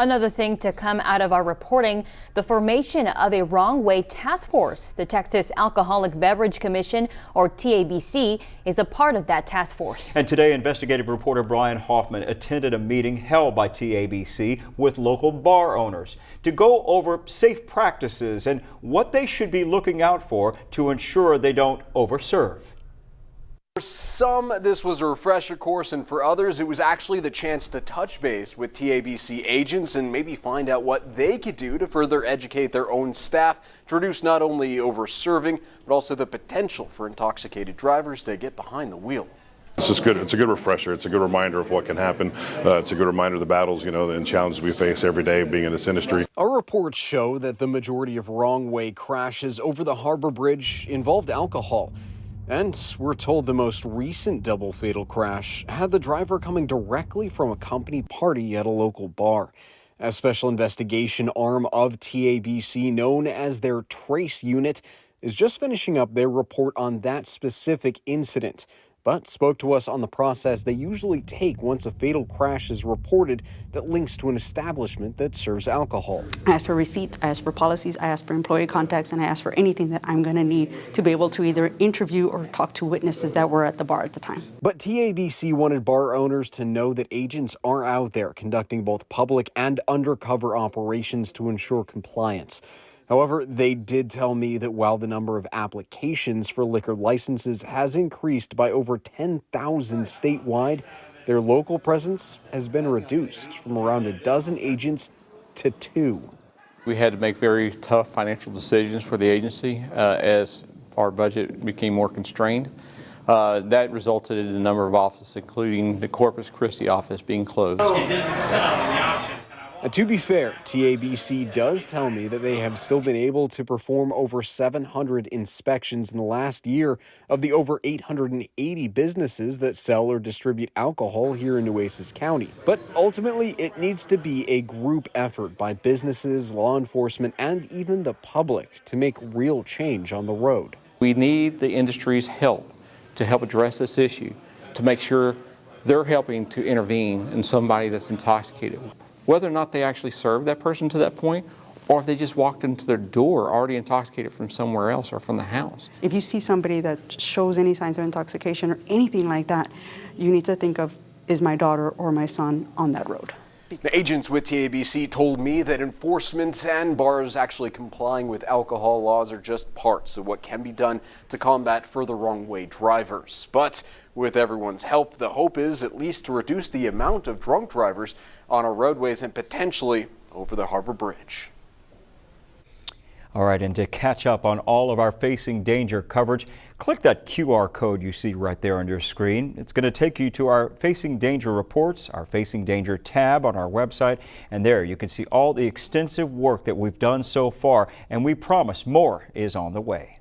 Another thing to come out of our reporting, the formation of a wrong way task force. The Texas Alcoholic Beverage Commission, or TABC, is a part of that task force. And today, investigative reporter Brian Hoffman attended a meeting held by TABC with local bar owners to go over safe practices and what they should be looking out for to ensure they don't overserve. For some, this was a refresher course, and for others, it was actually the chance to touch base with TABC agents and maybe find out what they could do to further educate their own staff to reduce not only over-serving, but also the potential for intoxicated drivers to get behind the wheel. It's just good. It's a good refresher. It's a good reminder of what can happen. It's a good reminder of the battles, and challenges we face every day being in this industry. Our reports show that the majority of wrong-way crashes over the Harbor Bridge involved alcohol. And we're told the most recent double fatal crash had the driver coming directly from a company party at a local bar. A special investigation arm of TABC, known as their Trace Unit, is just finishing up their report on that specific incident, but spoke to us on the process they usually take once a fatal crash is reported that links to an establishment that serves alcohol. I asked for receipts, I asked for policies, I asked for employee contacts, and I asked for anything that I'm going to need to be able to either interview or talk to witnesses that were at the bar at the time. But TABC wanted bar owners to know that agents are out there conducting both public and undercover operations to ensure compliance. However, they did tell me that while the number of applications for liquor licenses has increased by over 10,000 statewide, their local presence has been reduced from around a dozen agents to 2. We had to make very tough financial decisions for the agency as our budget became more constrained. That resulted in a number of offices, including the Corpus Christi office, being closed. And to be fair, TABC does tell me that they have still been able to perform over 700 inspections in the last year of the over 880 businesses that sell or distribute alcohol here in Nueces County. But ultimately, it needs to be a group effort by businesses, law enforcement, and even the public to make real change on the road. We need the industry's help to help address this issue, to make sure they're helping to intervene in somebody that's intoxicated. Whether or not they actually served that person to that point, or if they just walked into their door already intoxicated from somewhere else or from the house. If you see somebody that shows any signs of intoxication or anything like that, you need to think of, is my daughter or my son on that road? The agents with TABC told me that enforcement and bars actually complying with alcohol laws are just parts of what can be done to combat further wrong-way drivers. But with everyone's help, the hope is at least to reduce the amount of drunk drivers on our roadways and potentially over the Harbor Bridge. All right, and to catch up on all of our Facing Danger coverage, click that QR code you see right there on your screen. It's going to take you to our Facing Danger reports, our Facing Danger tab on our website, and there you can see all the extensive work that we've done so far, and we promise more is on the way.